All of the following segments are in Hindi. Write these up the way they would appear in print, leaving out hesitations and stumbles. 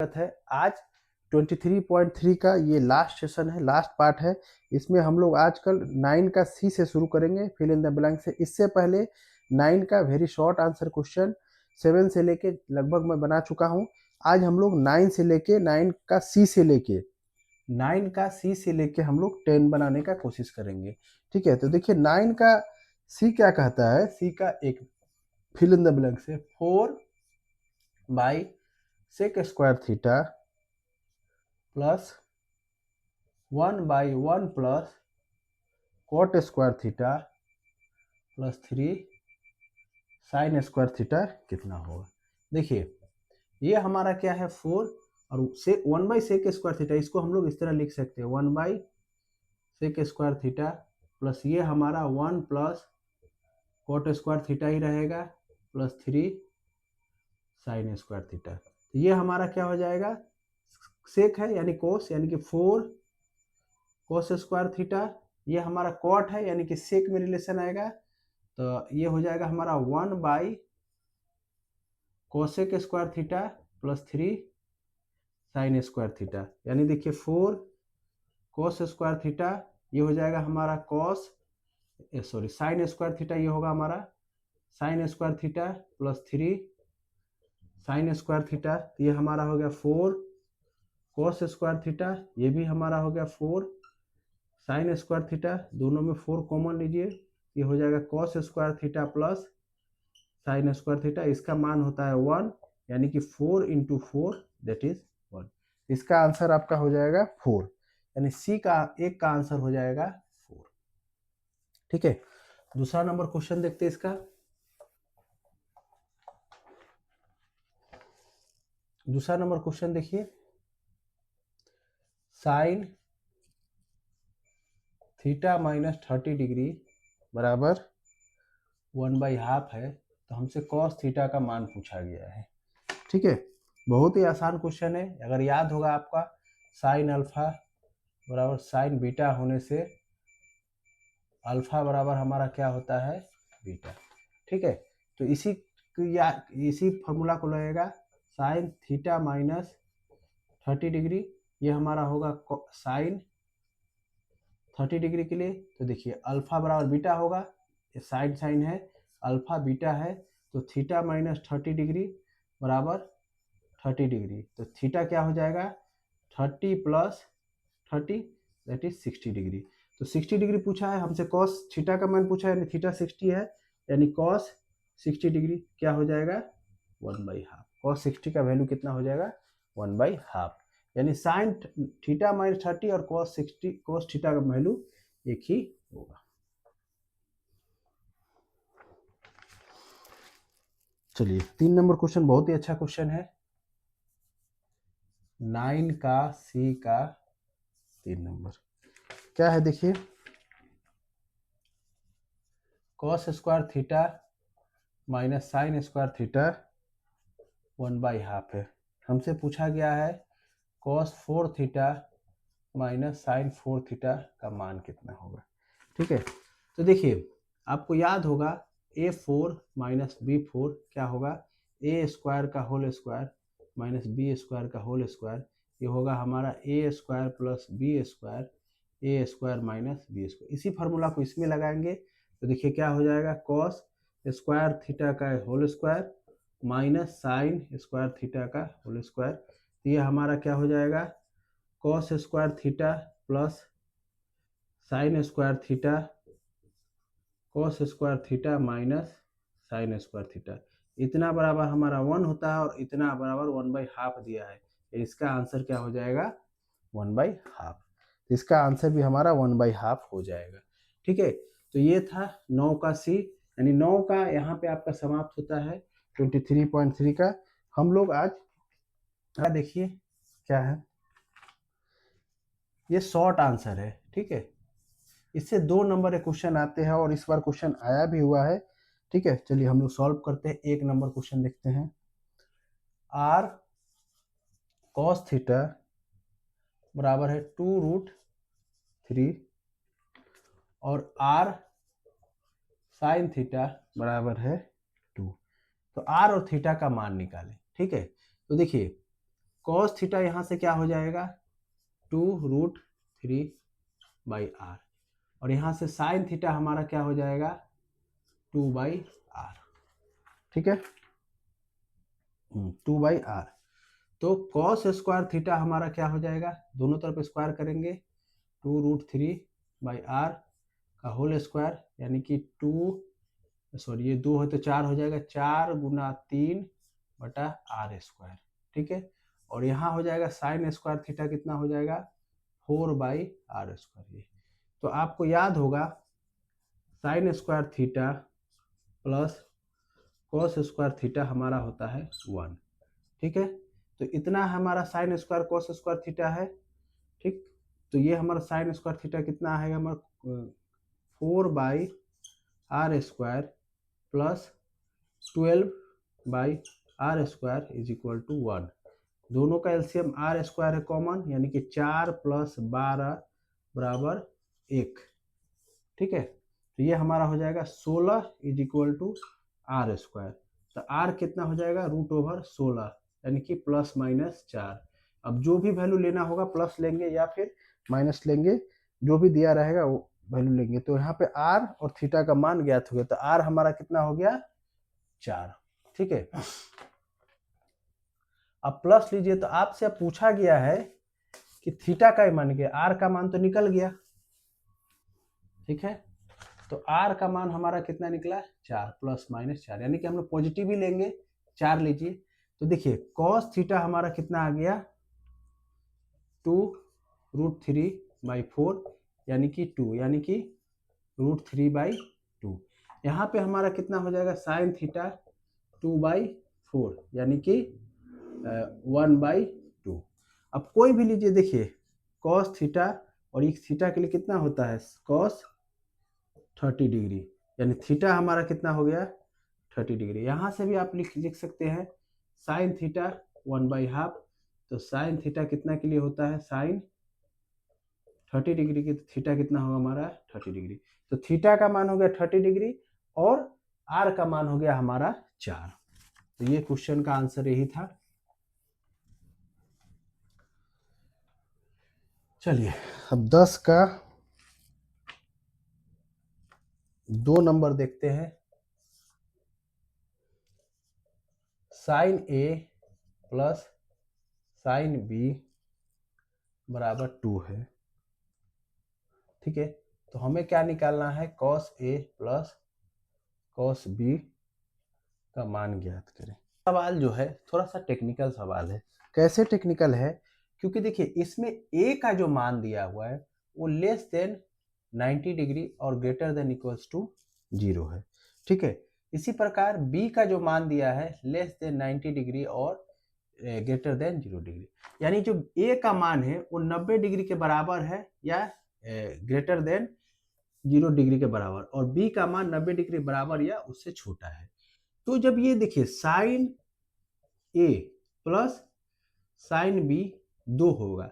है। आज 23.3 का ये लास्ट सेशन है, लास्ट पार्ट है। इसमें हम लोग आजकल 9 का सी से शुरू करेंगे, फिल इन द ब्लैंक से। इससे पहले 9 का वेरी शॉर्ट आंसर क्वेश्चन 7 से लेके लगभग मैं बना चुका हूँ। आज हम लोग 9 से लेके 9 का सी से लेके 9 का सी से लेके हम लोग 10 बनाने का कोशिश करेंगे। ठीक है, तो देखिए 9 का सी क्या कहता है। सी का एक फिल इन द ब्लैंक से 4/sec² theta plus 1/1 plus cot² theta plus 3 sin² theta कितना होगा। देखिए ये हमारा क्या है 4 और से 1/sec² थीटा, इसको हम लोग इस तरह लिख सकते हैं 1/sec² थीटा प्लस ये हमारा 1 प्लस cot² थीटा ही रहेगा प्लस 3 sin² थीटा। तो ये हमारा क्या हो जाएगा, सेक है यानी कोस, यानी कि 4 cos² थीटा, ये हमारा कॉट है यानी कि सेक में रिलेशन आएगा, तो ये हो जाएगा हमारा 1/cosec² theta plus 3 sin² theta. यानी देखिए 4 cos² थीटा ये हो जाएगा हमारा sin² थीटा, ये होगा हमारा sin² theta plus 3 sin² theta. ये हमारा हो गया 4 cos² थीटा, ये भी हमारा हो गया 4 sin² थीटा, दोनों में 4 कॉमन लीजिए, ये हो जाएगा cos² theta plus sin² theta. इसका मान होता है 1, यानी कि 4 × 4 दैट इज 1। इसका आंसर आपका हो जाएगा 4, यानी सी का एक का आंसर हो जाएगा 4। ठीक है, दूसरा नंबर क्वेश्चन देखते हैं इसका। दूसरा नंबर क्वेश्चन देखिए, साइन थीटा माइनस 30 डिग्री बराबर 1/2 है, तो हमसे कॉस थीटा का मान पूछा गया है। ठीक है, बहुत ही आसान क्वेश्चन है। अगर याद होगा आपका, साइन अल्फा बराबर साइन बीटा होने से अल्फा बराबर हमारा क्या होता है, बीटा। ठीक है, तो इसी फॉर्मूला को लगेगा साइन थीटा माइनस 30 डिग्री, ये हमारा होगा साइन 30 डिग्री के लिए। तो देखिए अल्फा बराबर बीटा होगा, ये साइन साइन है, अल्फा बीटा है, तो थीटा माइनस 30 डिग्री बराबर 30 डिग्री। तो थीटा क्या हो जाएगा, 30 प्लस 30 दैट इज 60 डिग्री। तो 60 डिग्री पूछा है हमसे, कॉस थीटा का मान पूछा है, यानी थीटा 60 है, यानी कॉस 60 डिग्री क्या हो जाएगा, 1/2। कॉस 60 का वैल्यू कितना हो जाएगा, 1/2, यानी साइन थीटा माइनस 30 और कॉस थीटा का वैल्यू एक ही होगा। चलिए 3 नंबर क्वेश्चन बहुत ही अच्छा क्वेश्चन है। 9 का सी का 3 नंबर क्या है, देखिए cos² theta minus sin² theta 1/2 है। हमसे पूछा गया है cos4 theta minus sin4 theta का मान कितना होगा। ठीक है, तो देखिए आपको याद होगा a4 माइनस b4 क्या होगा, a² का होल स्क्वायर माइनस b² का होल स्क्वायर, ये होगा हमारा a² plus b² a² minus b²। इसी फार्मूला को इसमें लगाएंगे तो देखिए क्या हो जाएगा, cos² थीटा का whole square minus sin² theta का होल स्क्वायर। तो ये हमारा क्या हो जाएगा, cos² theta plus sin² theta cos² theta minus sin² theta, इतना बराबर हमारा 1 होता है और इतना बराबर 1/2 दिया है। इसका आंसर क्या हो जाएगा, 1/2। इसका आंसर भी हमारा 1/2 हो जाएगा। ठीक है, तो ये था 9 का सी, यानी 9 का यहाँ पे आपका समाप्त होता है 23.3 का। हम लोग आज देखिए क्या है, ये शॉर्ट आंसर है। ठीक है, इससे 2 नंबर के क्वेश्चन आते हैं और इस बार क्वेश्चन आया भी हुआ है। ठीक है, चलिए हम लोग सॉल्व करते हैं। 1 नंबर क्वेश्चन देखते हैं, r cos थीटा बराबर है 2√3 और r sin थीटा बराबर है 2। तो r और थीटा का मान निकालें। ठीक है, तो देखिए कॉस थीटा यहाँ से क्या हो जाएगा 2√3/r, और यहाँ से साइन थीटा हमारा क्या हो जाएगा 2/r, ठीक है 2/r। तो कॉस स्क्वायर थीटा हमारा क्या हो जाएगा, दोनों तरफ स्क्वायर करेंगे 2√3/r का होल स्क्वायर, यानी कि ये 2 है तो 4 हो जाएगा, 4 × 3/r², ठीक है। और यहाँ हो जाएगा साइन स्क्वायर थीटा कितना हो जाएगा 4/r²। तो आपको याद होगा sine square theta plus cos square theta हमारा होता है 1, ठीक है। तो इतना हमारा sine square cos square theta है, ठीक। तो ये हमारा साइन स्क्वायर थीटा कितना आएगा हमारा 4/r² plus 12/r² is equal to 1। दोनों का एलसीएम r² है कॉमन, यानी कि 4 + 12 = 1, ठीक है। तो ये हमारा हो जाएगा 16 इज इक्वल टू r²। तो r कितना हो जाएगा √16, यानी कि ±4। अब जो भी वैल्यू लेना होगा प्लस लेंगे या फिर माइनस लेंगे, जो भी दिया रहेगा वो वैल्यू लेंगे। तो यहाँ पे r और थीटा का मान ज्ञात हो गया, तो r हमारा कितना हो गया 4, ठीक है। अब प्लस लीजिए, तो आपसे अब पूछा गया है कि थीटा का मान गया, r का मान तो निकल गया, ठीक है। तो r का मान हमारा कितना निकला 4 ±4, यानी कि हम लोग पॉजिटिव ही लेंगे, 4 लीजिए। तो देखिए cos थीटा हमारा कितना आ गया 2√3/4, यानी कि 2, यानी कि √3/2। यहाँ पे हमारा कितना हो जाएगा साइन थीटा 2/4, यानी कि 1/2। अब कोई भी लीजिए, देखिए cos थीटा और एक थीटा के लिए कितना होता है cos 30 डिग्री, यानी थीटा हमारा कितना हो गया 30 डिग्री। यहाँ से भी आप लिख सकते हैं साइन थीटा 1/2, तो साइन थीटा कितना के लिए होता है साइन 30 डिग्री की, तो थीटा कितना होगा हमारा 30 डिग्री। तो थीटा का मान हो गया 30 डिग्री और r का मान हो गया हमारा 4। तो ये क्वेश्चन का आंसर यही था। चलिए अब 10 का 2 नंबर देखते हैं। Sine A plus sine B बराबर 2 है, ठीक है। तो हमें क्या निकालना है cos A plus cos B का मान ज्ञात करें। सवाल जो है थोड़ा सा टेक्निकल सवाल है। कैसे टेक्निकल है, क्योंकि देखिए इसमें A का जो मान दिया हुआ है वो लेस देन 90 डिग्री और ग्रेटर देन इक्वल्स टू 0 है, ठीक है। इसी प्रकार B का जो मान दिया है लेस देन 90 डिग्री और ग्रेटर देन 0 डिग्री, यानी जो A का मान है वो 90 डिग्री के बराबर है या ग्रेटर देन 0 डिग्री के बराबर, और B का मान 90 डिग्री बराबर या उससे छोटा है। तो जब ये देखिए sine A plus sine B 2 होगा,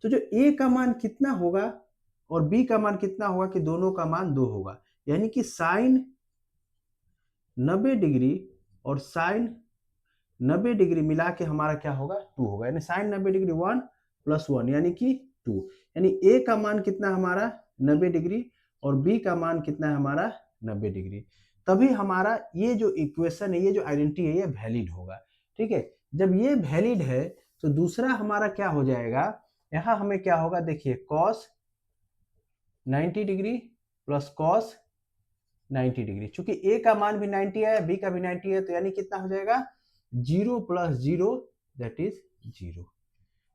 तो जो A का मान कितना होगा और B का मान कितना होगा कि दोनों का मान 2 होगा, यानी कि साइन 90 डिग्री और साइन 90 डिग्री मिला के हमारा क्या होगा 2 होगा, यानी साइन 90 डिग्री 1 + 1 यानी कि 2, यानी A का मान कितना हमारा 90 डिग्री और B का मान कितना है हमारा 90 डिग्री। तभी हमारा ये जो इक्वेशन है, ये जो आइडेंटिटी है, ये वैलिड होगा, ठीक है। जब ये वैलिड है तो दूसरा हमारा क्या हो जाएगा, यहाँ हमें क्या होगा देखिए cos 90 degree plus cos 90 degree, चूंकि A का मान भी 90 है B का भी 90 है, तो यानी कितना हो जाएगा 0 + 0 दैट इज 0,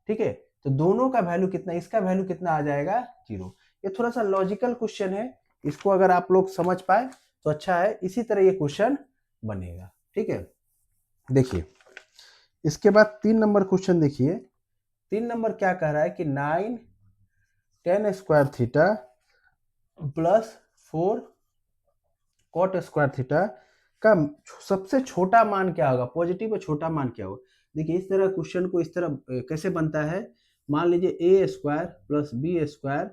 ठीक है। तो दोनों का वैल्यू कितना, इसका वैल्यू कितना आ जाएगा 0। ये थोड़ा सा लॉजिकल क्वेश्चन है, इसको अगर आप लोग समझ पाए तो अच्छा है, इसी तरह ये क्वेश्चन बनेगा, ठीक है। देखिए इसके बाद 3 नंबर क्वेश्चन देखिए। 3 नंबर क्या कह रहा है कि 9 tan square theta plus 4 cot square theta का सबसे छोटा मान क्या होगा, पॉजिटिव और छोटा मान क्या होगा। देखिए इस तरह क्वेश्चन को इस तरह कैसे बनता है, मान लीजिए a² plus b²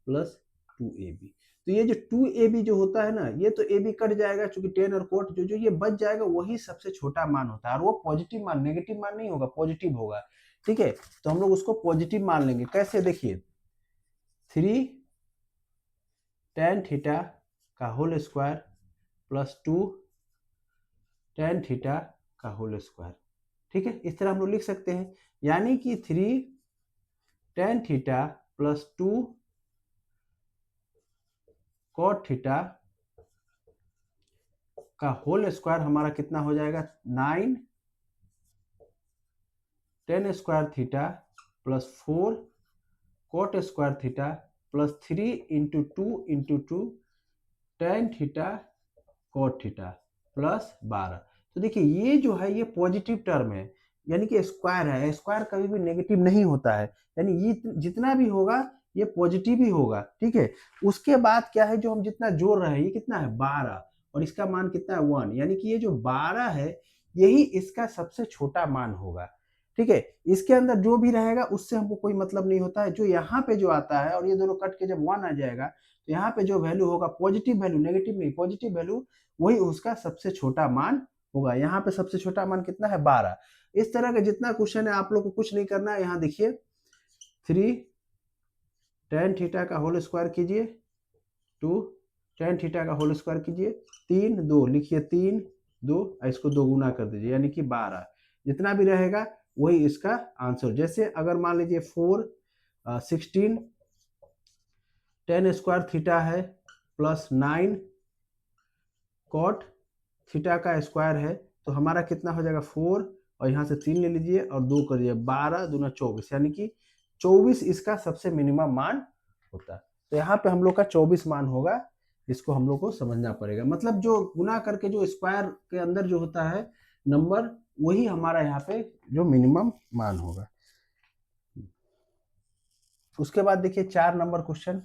plus 2ab, तो ये जो 2ab जो होता है ना, ये तो ab कट जाएगा, चूंकि tan और cot जो ये बच जाएगा वही सबसे छोटा मान होता है, और वो पॉजिटिव मान, नेगेटिव मान नहीं होगा, पॉजिटिव होगा। ठीक है, तो हम लोग उसको पॉजिटिव मान लेंगे। कैसे, देखिए 3 tan थीटा का whole square plus 2 tan theta का होल स्क्वायर, ठीक है, इस तरह हम लोग लिख सकते हैं। यानी कि 3 tan theta plus 2 cot theta का होल स्क्वायर हमारा कितना हो जाएगा, 9 tan square theta plus 4 cot square theta plus 3 into 2 tan theta cot theta plus 12। तो देखिए ये जो है ये पॉजिटिव टर्म है, यानी कि स्क्वायर है, स्क्वायर कभी भी नेगेटिव नहीं होता है, यानी ये जितना भी होगा ये पॉजिटिव ही होगा, ठीक है। उसके बाद क्या है, जो हम जितना जोड़ रहे हैं ये कितना है 12, और इसका मान कितना है 1, यानी कि ये जो 12 है यही इसका सबसे छोटा मान होगा, ठीक है। इसके अंदर जो भी रहेगा उससे हमको कोई मतलब नहीं होता है, जो यहाँ पे जो आता है और ये दोनों कट के जब 1 आ जाएगा तो यहाँ पे जो वैल्यू होगा पॉजिटिव वैल्यू, नेगेटिव नहीं, पॉजिटिव वैल्यू, वही उसका सबसे छोटा मान होगा। यहाँ पे सबसे छोटा मान कितना है 12। इस तरह का जितना क्वेश्चन है आप लोग को कुछ नहीं करना है, यहाँ देखिए 3 tan थीटा का होल स्क्वायर कीजिए, 2 tan थीटा का होल स्क्वायर कीजिए, 3 2 लिखिए, 3 2, इसको 2 गुना कर दीजिए, यानी कि 12, जितना भी रहेगा वही इसका आंसर। जैसे अगर मान लीजिए 16 tan स्क्वायर थीटा है प्लस 9 cot थीटा का स्क्वायर है, तो हमारा कितना हो जाएगा 4, और यहाँ से 3 ले लीजिए और 2 कर दीजिए, 12 दूना 24, यानी कि 24 इसका सबसे मिनिमम मान होता है। तो यहाँ पे हम लोग का 24 मान होगा, इसको हम लोग को समझना पड़ेगा। मतलब जो गुना करके जो स्क्वायर के अंदर जो होता है नंबर, वही हमारा यहाँ पे जो मिनिमम मान होगा। उसके बाद देखिए 4 नंबर क्वेश्चन,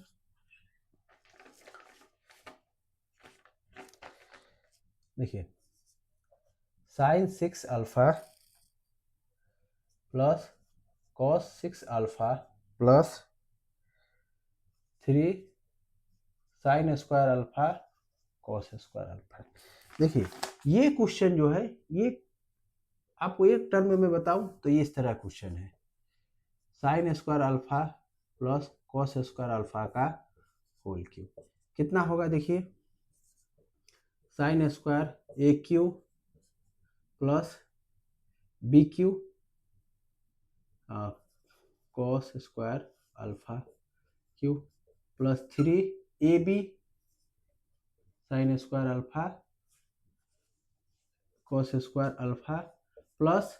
देखिए sin 6 alpha plus cos 6 alpha plus 3 sin square alpha cos square alpha. देखिए ये क्वेश्चन जो है ये आपको एक टर्म में मैं बताऊं तो ये इस तरह क्वेश्चन है, sin square alpha plus cos square alpha का होल क्यूब कितना होगा, देखिए sin square a cube plus b cube cos square alpha cube plus 3 a b sin square alpha cos square alpha plus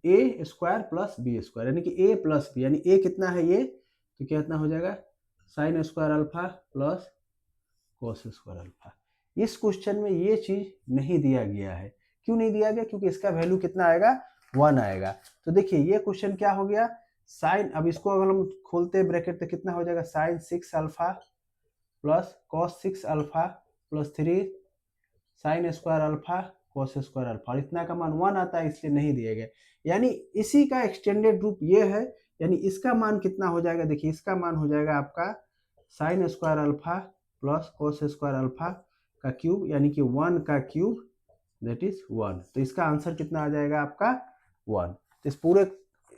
a square plus b square, यानी कि ए प्लस बी, यानी ए कितना है ये, तो क्या इतना हो जाएगा sin square alpha plus cos square alpha. इस क्वेश्चन में ये चीज नहीं दिया गया है, क्यों नहीं दिया गया, क्योंकि इसका वैल्यू कितना आएगा 1 आएगा। तो देखिए ये क्वेश्चन क्या हो गया, साइन, अब इसको अगर हम खोलते हैं ब्रैकेट तो कितना हो जाएगा sin 6 alpha plus cos 6 alpha plus 3 sin square alpha cos square alpha, और इतना का मान 1 आता है इसलिए नहीं दिया गया। यानी इसी का एक्सटेंडेड रूप ये है, यानी इसका मान कितना हो जाएगा, देखिए इसका मान हो जाएगा आपका sin square alpha plus cos square alpha का क्यूब, यानी कि 1 का क्यूब दैट इज 1। तो इसका आंसर कितना आ जाएगा आपका 1। तो इस पूरे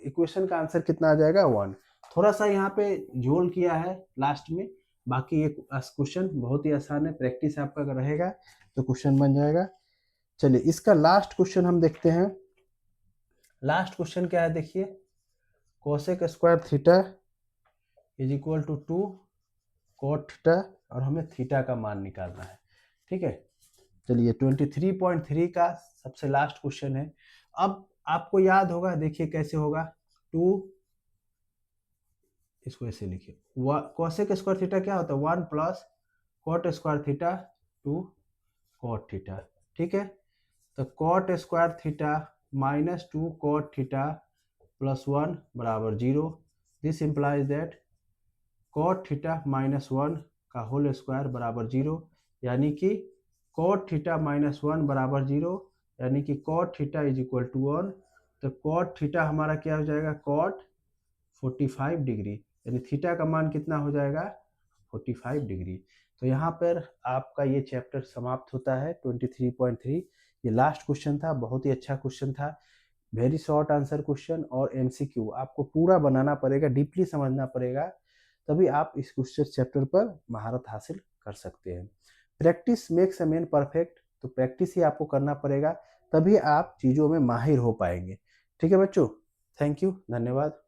इक्वेशन का आंसर कितना आ जाएगा 1। थोड़ा सा यहाँ पे झोल किया है लास्ट में, बाकी ये क्वेश्चन बहुत ही आसान है, प्रैक्टिस आपका अगर रहेगा तो क्वेश्चन बन जाएगा। चलिए इसका लास्ट क्वेश्चन हम देखते हैं। लास्ट क्वेश्चन क्या है, देखिए cosec square theta is equal to 2 cot theta, और हमें थीटा का मान निकालना है, ठीक है। चलिए 23.3 का सबसे लास्ट क्वेश्चन है। अब आपको याद होगा, देखिए कैसे होगा, 2, इसको ऐसे लिखिए, कोसेक स्क्वायर थीटा क्या होता है 1 plus cot square theta 2 cot theta, ठीक है। तो cot square theta minus 2 cot theta plus 1 बराबर 0। This implies that cot theta minus 1 का होल स्क्वायर बराबर 0, यानी कि कॉट थीटा माइनस 1 बराबर 0, यानी कि cot theta is equal to 1। तो कॉट थीटा हमारा क्या हो जाएगा, कॉट 45 डिग्री, यानी थीटा का मान कितना हो जाएगा 45 डिग्री। तो यहाँ पर आपका ये चैप्टर समाप्त होता है 23.3। ये लास्ट क्वेश्चन था, बहुत ही अच्छा क्वेश्चन था। वेरी शॉर्ट आंसर क्वेश्चन और एमसीक्यू आपको पूरा बनाना पड़ेगा, डीपली समझना पड़ेगा, तभी आप इस क्वेश्चन चैप्टर पर महारत हासिल कर सकते हैं। Practice makes a man perfect, तो प्रैक्टिस ही आपको करना पड़ेगा, तभी आप चीज़ों में माहिर हो पाएंगे। ठीक है बच्चों, थैंक यू, धन्यवाद।